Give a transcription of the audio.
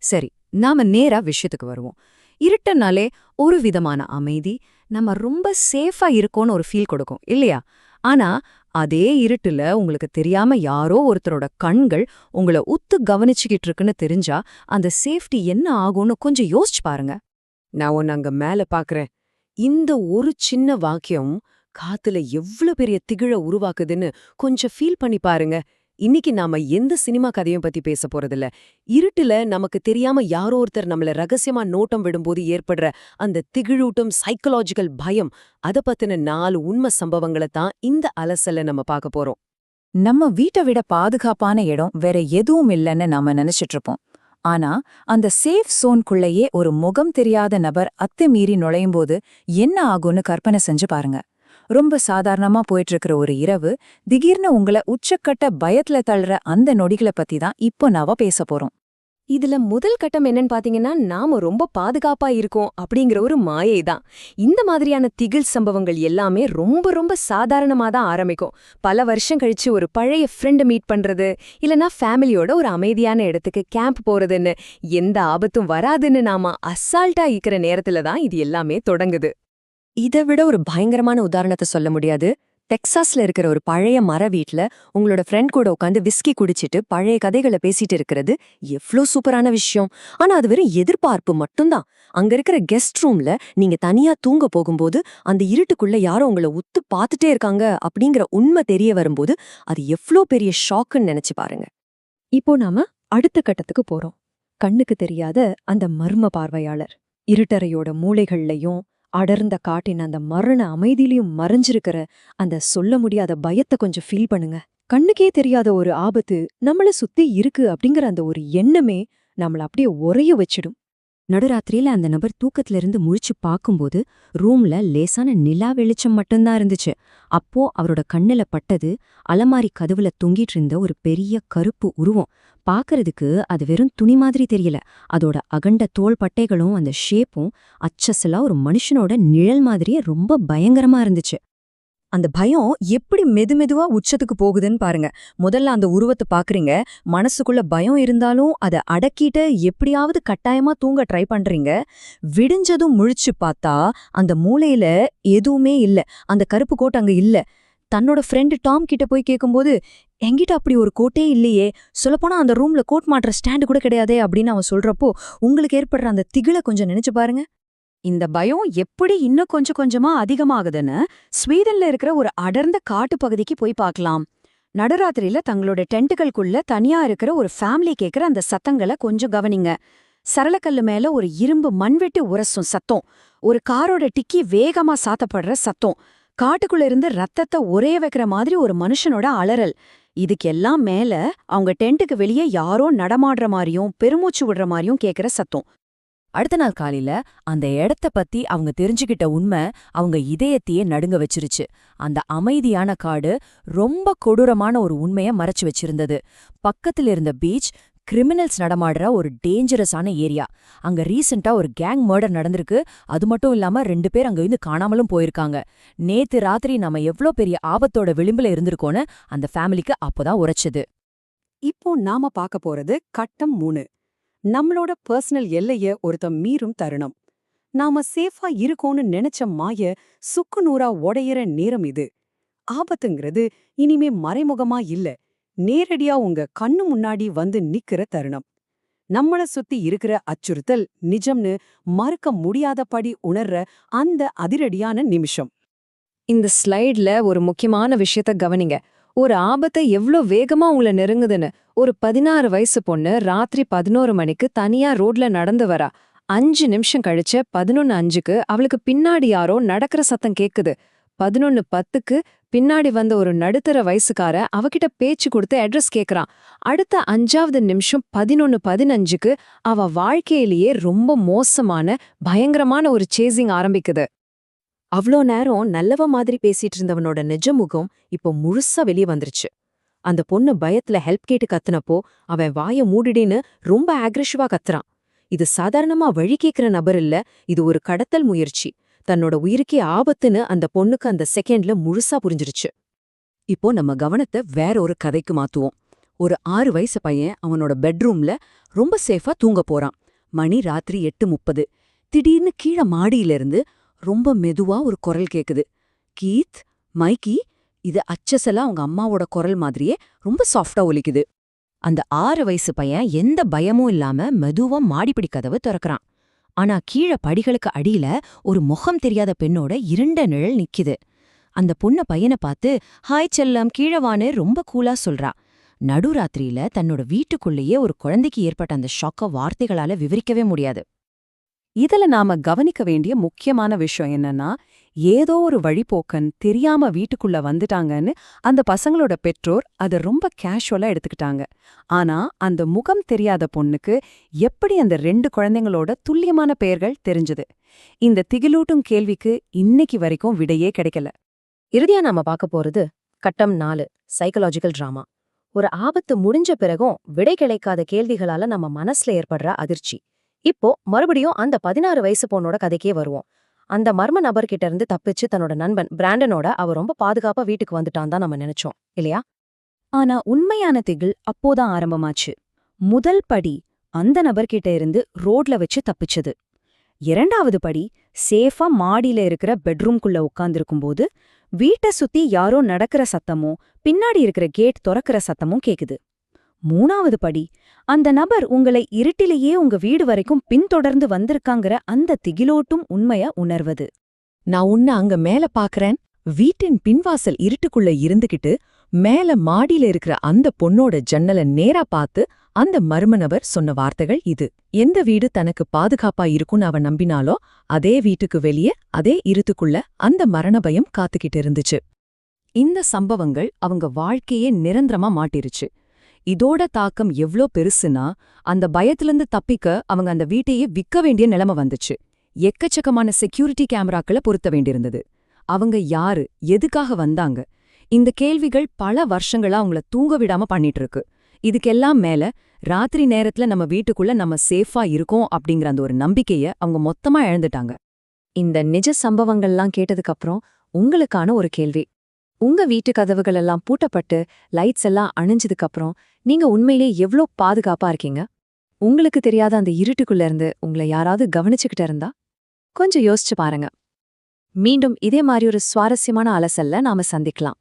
சரி, நாம நேரா விஷயத்துக்கு வருவோம். இருட்டுனாலே ஒரு விதமான அமைதி, நம்ம ரொம்ப சேஃபா இருக்கோன்னு ஒரு ஃபீல் கொடுக்கும் இல்லையா? ஆனா அதே இருட்டுல உங்களுக்கு தெரியாம யாரோ ஒருத்தரோட கண்கள் உங்கள உத்து கவனிச்சுக்கிட்டு இருக்குன்னு தெரிஞ்சா அந்த சேஃப்டி என்ன ஆகும்னு கொஞ்சம் யோசிச்சு பாருங்க. நான் உன்ன அங்க மேல பாக்குறேன். இந்த ஒரு சின்ன வாக்கியம் காத்துல எவ்ளோ பெரிய திகிழ உருவாக்குதுன்னு கொஞ்சம் ஃபீல் பண்ணி பாருங்க. இன்னைக்கு நாம எந்த சினிமா கதையும் பத்தி பேச போறதில்ல. இருட்டுல நமக்கு தெரியாம யாரோ ஒருத்தர் நம்மள ரகசியமா நோட்டம் விடும்போது ஏற்படுற அந்த திகிழூட்டும் சைக்கலாஜிக்கல் பயம், அத பத்தின 4 உண்மை சம்பவங்கள தான் இந்த அலசல்ல நம்ம பார்க்க போறோம். நம்ம வீட்டை விட பாதுகாப்பான இடம் வேற எதுவும் இல்லைன்னு நாம நினைச்சிட்டு இருப்போம். ஆனா அந்த சேஃப் சோன்குள்ளேயே ஒரு முகம் தெரியாத நபர் அத்துமீறி நுழையும்போது என்ன ஆகும்னு கற்பனை செஞ்சு பாருங்க. ரொம்ப சாதாரணமா போயிட்டு இருக்கிற ஒரு இரவு திடீர்னு உங்களை உச்சக்கட்ட பயத்துல தள்ளுற அந்த நொடிகளை பத்தி தான் இப்போ நாம பேச போறோம். இதுல முதல் கட்டம் என்னன்னு பாத்தீங்கன்னா, நாம ரொம்ப பாதுகாப்பா இருக்கோம் அப்படிங்கிற ஒரு மாயை தான். இந்த மாதிரியான திகில் சம்பவங்கள் எல்லாமே ரொம்ப ரொம்ப சாதாரணமா தான் ஆரம்பிக்கும். பல வருஷம் கழிச்சு ஒரு பழைய ஃப்ரெண்ட் மீட் பண்றது, இல்லனா ஃபேமிலியோட ஒரு அமைதியான இடத்துக்கு கேம்ப் போறதுன்னு எந்த ஆபத்தும் வராதுன்னு நாம அசால்ட்டா இருக்கிற நேரத்துல தான் இது எல்லாமே தொடங்குது. இதை விட ஒரு பயங்கரமான உதாரணத்தை சொல்ல முடியாது. டெக்சாஸ்ல இருக்கிற ஒரு பழைய மர வீட்ல உங்களோட ஃப்ரெண்ட் கூட உட்காந்து விஸ்கி குடிச்சிட்டு பழைய கதைகளை பேசிட்டு இருக்கிறது எவ்ளோ சூப்பரான விஷயம். ஆனா அது வெறும் எதிர்பார்ப்பு மட்டும்தான். அங்க இருக்கிற கெஸ்ட் ரூம்ல நீங்க தனியா தூங்க போகும்போது அந்த இருட்டுக்குள்ள யாரோ உங்களை உத்து பார்த்துட்டே இருக்காங்க அப்படிங்கிற உண்மை தெரிய வரும்போது அது எவ்ளோ பெரிய ஷாக்குன்னு நினைச்சு பாருங்க. இப்போ நாம அடுத்த கட்டத்துக்கு போறோம். கண்ணுக்கு தெரியாத அந்த மர்ம பார்வையாளர். இருட்டறையோட மூலைகள்லயும் அடர்ந்த காட்டின் அந்த மரண அமைதியிலையும் மறைஞ்சிருக்கிற அந்த சொல்ல முடியாத பயத்தை கொஞ்சம் ஃபீல் பண்ணுங்க. கண்ணுக்கே தெரியாத ஒரு ஆபத்து நம்மள சுத்தி இருக்கு அப்படிங்கிற அந்த ஒரு எண்ணமே நம்மள அப்படியே உறைய வச்சிடும். நடுராத்திரியில அந்த நபர் தூக்கத்துல இருந்து முழிச்சு பார்க்கும்போது ரூம்ல லேசான நிலா வெளிச்சம் மட்டும்தான் இருந்துச்சு. அப்போ அவரோட கண்ணுல பட்டது அலமாரி கதவுல தொங்கிட்டு இருந்த ஒரு பெரிய கருப்பு உருவம். பாக்குறதுக்கு அது வெறும் துணி மாதிரி தெரியல. அதோட அகண்ட தோள் பட்டைகளும் அந்த ஷேப்பும் அச்சசலா ஒரு மனுஷனோட நிழல் மாதிரியே ரொம்ப பயங்கரமா இருந்துச்சு. அந்த பயம் எப்படி மெதுமெதுவா உச்சத்துக்கு போகுதுன்னு பாருங்க. முதல்ல அந்த உருவத்தை பாக்குறீங்க, மனசுக்குள்ள பயம் இருந்தாலும் அதை அடக்கிட்டு எப்படியாவது கட்டாயமா தூங்க ட்ரை பண்றீங்க. விடிஞ்சதும் முழிச்சு பார்த்தா அந்த மூலையில எதுவுமே இல்ல. அந்த கருப்பு கோட் அங்க இல்ல. தன்னோட ஃப்ரெண்டு டாம் கிட்ட போய் கேட்கும்போது, என்கிட்ட அப்படி ஒரு கோட்டே இல்லையே, சொல்லப்போனா அந்த ரூம்ல கோட் மாட்டுற ஸ்டாண்டு கூட கிடையாதே அப்படின்னு அவன் சொல்றப்போ உங்களுக்கு ஏற்படுற அந்த திகில கொஞ்சம் நினைச்சு பாருங்க. இந்த பயம் எப்படி இன்னும் கொஞ்சம் கொஞ்சமா அதிகமாகுதுன்னு ஸ்வீடன்ல இருக்கிற ஒரு அடர்ந்த காட்டு பகுதிக்கு போய் பார்க்கலாம். நடுராத்திரியில தங்களோட டென்ட்டுகளுக்குள்ள தனியா இருக்கிற ஒரு ஃபேமிலி கேட்கிற அந்த சத்தங்களை கொஞ்சம் கவனிங்க. சரளக்கல்லு மேல ஒரு இரும்பு மண்வெட்டு உரசும் சத்தம், ஒரு காரோட டிக்கி வேகமா சாத்தப்படுற சத்தம், காட்டுக்குள்ள இருந்து ரத்தத்தை ஒரே வைக்கிற மாதிரி ஒரு மனுஷனோட அலறல். இதுக்கெல்லாம் மேல அவங்க டென்ட்டுக்கு வெளியே யாரோ நடமாடுற மாதிரியும் பெருமூச்சு விடுற மாதிரியும் கேட்கிற சத்தம். அடுத்த நாள் காலையில அந்த இடத்த பத்தி அவங்க தெரிஞ்சுக்கிட்ட உண்மை அவங்க இதயத்தையே நடுங்க வச்சிருச்சு. அந்த அமைதியான காடு ரொம்ப கொடூரமான ஒரு உண்மைய மறைச்சு வச்சிருந்தது. பக்கத்துல இருந்த பீச் கிரிமினல்ஸ் நடமாடுற ஒரு டேஞ்சரஸான ஏரியா. அங்க ரீசெண்டா ஒரு கேங் மர்டர் நடந்திருக்கு. அது மட்டும் இல்லாம 2 பேர் அங்க இருந்து காணாமலும் போயிருக்காங்க. நேத்து ராத்திரி நாம எவ்ளோ பெரிய ஆபத்தோட விளிம்புல இருந்திருக்கோன்னு அந்த ஃபேமிலிக்கு அப்போதான் உரைச்சுது. இப்போ நாம பார்க்க போறது கட்டம் 3. நம்மளோட பர்சனல் எல்லைய ஒருத்தன் மீறும் தருணம். நாம சேஃபா இருக்கோன்னு நினைச்ச மாய சுக்கு நூறா உடையிற நேரம் இது. ஆபத்துங்கிறது இனிமே மறைமுகமா இல்ல, நேரடியா உங்க கண்ணு முன்னாடி வந்து நிக்கிற தருணம். நம்மள சுத்தி இருக்கிற அச்சுறுத்தல் நிஜம்னு மறுக்க முடியாதபடி உணர்ற அந்த அதிரடியான நிமிஷம். இந்த ஸ்லைட்ல ஒரு முக்கியமான விஷயத்த கவனிங்க. ஒரு ஆபத்தை எவ்ளோ வேகமா உங்களை நெருங்குதுன்னு. ஒரு 16 வயசு பொண்ணு ராத்திரி 11 மணிக்கு தனியா ரோட்ல நடந்து வரா. 5 நிமிஷம் கழிச்சு 11:05க்கு அவளுக்கு பின்னாடி யாரோ நடக்கிற சத்தம் கேக்குது. 11:10க்கு பின்னாடி வந்த ஒரு நடுத்தர வயசுக்கார அவகிட்ட பேச்சு கொடுத்து அட்ரஸ் கேக்குறான். அடுத்த 5வது நிமிஷம் 11:15க்கு அவ வாழ்க்கையிலேயே ரொம்ப மோசமான பயங்கரமான ஒரு சேசிங் ஆரம்பிக்குது. அவ்ளோ நேரம் நல்லவ மாதிரி பேசிட்டு இருந்தவனோட நிஜ முகம் இப்போ முழுசா வெளியே வந்துருச்சு. அந்த பொண்ணு பயத்துல ஹெல்ப் கேட்டு கத்துனப்போ அவன் வாய மூடிடின்னு ரொம்ப ஆக்ரெசிவா கத்துறான். இது சாதாரணமா வழி கேட்கிற நபர் இல்ல, இது ஒரு கடத்தல் முயற்சி. தன்னோட உயிருக்கே ஆபத்துன்னு அந்த பொண்ணுக்கு அந்த செகண்ட்ல முழுசா புரிஞ்சிருச்சு. இப்போ நம்ம கவனத்தை வேற ஒரு கதைக்கு மாத்துவோம். ஒரு 6 வயசு பையன் அவனோட பெட்ரூம்ல ரொம்ப சேஃபா தூங்க போறான். மணி ராத்திரி 8:30. திடீர்னு கீழ மாடியிலிருந்து ரொம்ப மெதுவா ஒரு குரல் கேக்குது. கீத், மைக்கி. இது அச்சசலா அவங்க அம்மாவோட குரல் மாதிரியே ரொம்ப சாஃப்டா ஒலிக்குது. அந்த 6 வயசு பையன் எந்த பயமும் இல்லாம மெதுவா மாடிப்படி கதவு திறக்கறான். ஆனா கீழ படிகளுக்கு அடியில ஒரு முகம் தெரியாத பெண்ணோட இருண்ட நிழல் நிக்குது. அந்த பொண்ண பையனை பார்த்து ஹாய் செல்லம் கீழவான்னு ரொம்ப கூலா சொல்றா. நடுராத்திரியில தன்னோட வீட்டுக்குள்ளேயே ஒரு குழந்தைக்கு ஏற்பட்ட அந்த ஷாக்க வார்த்தைகளால விவரிக்கவே முடியாது. இதுல நாம கவனிக்க வேண்டிய முக்கியமான விஷயம் என்னன்னா, ஏதோ ஒரு வழிப்போக்கன் தெரியாம வீட்டுக்குள்ள வந்துட்டாங்கன்னு அந்த பசங்களோட பெற்றோர் அத ரொம்ப கேஷுவலா எடுத்துக்கிட்டாங்க. ஆனா அந்த முகம் தெரியாத பொண்ணுக்கு எப்படி அந்த 2 குழந்தைங்களோட துல்லியமான பெயர்கள் தெரிஞ்சது? இந்த திகிலூட்டும் கேள்விக்கு இன்னைக்கு வரைக்கும் விடையே கிடைக்கல. இறுதியா நாம பார்க்க போறது கட்டம் 4 சைக்கலாஜிக்கல் டிராமா. ஒரு ஆபத்து முடிஞ்ச பிறகும் விடை கிடைக்காத கேள்விகளால நம்ம மனசுல ஏற்படுற அதிர்ச்சி. இப்போ மறுபடியும் அந்த 16 வயசு பொண்ணோட கதைக்கே வருவோம். அந்த மர்ம நபர்கிட்ட இருந்து தப்பிச்சு தன்னோட நண்பன் பிராண்டனோட அவ ரொம்ப பாதுகாப்பா வீட்டுக்கு வந்துட்டான் தான் நம்ம நினைச்சோம் இல்லையா? ஆனா உண்மையான திகில் அப்போதான் ஆரம்பமாச்சு. முதல் படி அந்த நபர்கிட்ட இருந்து ரோட்ல வச்சு தப்பிச்சது. 2வது படி சேஃபா மாடியில இருக்கிற பெட்ரூம்குள்ள உட்கார்ந்திருக்கும்போது வீட்டை சுத்தி யாரோ நடக்கிற சத்தமும் பின்னாடி இருக்கிற கேட் திறக்கிற சத்தமும் கேக்குது. 3வது படி அந்த நபர் உங்களை இருட்டிலேயே உங்க வீடு வரைக்கும் பின்தொடர்ந்து வந்திருக்காங்கிற அந்த திகிலோட்டும் உண்மைய உணர்வது. நான் உன்ன அங்க மேல பாக்கறேன். வீட்டின் பின்வாசல் இருட்டுக்குள்ள இருந்துகிட்டு மேல மாடியில இருக்கிற அந்த பொண்ணோட ஜன்னல நேரா பார்த்து அந்த மர்ம நபர் சொன்ன வார்த்தைகள் இது. எந்த வீடு தனக்கு பாதுகாப்பா இருக்கும்னு அவன் நம்பினாலோ அதே வீட்டுக்கு வெளியே அதே இருட்டுக்குள்ள அந்த மரண பயம் காத்துக்கிட்டு இருந்துச்சு. இந்த சம்பவங்கள் அவங்க வாழ்க்கையே நிரந்தரமா மாட்டிருச்சு. இதோட தாக்கம் எவ்ளோ பெருசுனா, அந்த பயத்திலிருந்து தப்பிக்க அவங்க அந்த வீட்டையே விற்க வேண்டிய நிலைமை வந்துச்சு. எக்கச்சக்கமான செக்யூரிட்டி கேமராக்களை பொருத்த வேண்டியிருந்தது. அவங்க யாரு, எதுக்காக வந்தாங்க? இந்த கேள்விகள் பல வருஷங்களா அவங்கள தூங்க விடாம பண்ணிட்டு இருக்கு. இதுக்கெல்லாம் மேல ராத்திரி நேரத்துல நம்ம வீட்டுக்குள்ள நம்ம சேஃபா இருக்கோம் அப்படிங்கிற அந்த ஒரு நம்பிக்கைய அவங்க மொத்தமா இழந்துட்டாங்க. இந்த நிஜ சம்பவங்கள்லாம் கேட்டதுக்கு அப்புறம் உங்களுக்கான ஒரு கேள்வி. உங்க வீட்டு கதவுகள் எல்லாம் பூட்டப்பட்டு லைட்ஸ் எல்லாம் அணைஞ்சதுக்கு அப்புறம் நீங்க உண்மையிலே எவ்ளோ பாதுகாப்பா இருக்கீங்க? உங்களுக்கு தெரியாத அந்த இருட்டுக்குள்ள இருந்து உங்களை யாராவது கவனிச்சுக்கிட்டு இருந்தா கொஞ்சம் யோசிச்சு பாருங்க. மீண்டும் இதே மாதிரி ஒரு சுவாரஸ்யமான அலசல்ல நாம சந்திக்கலாம்.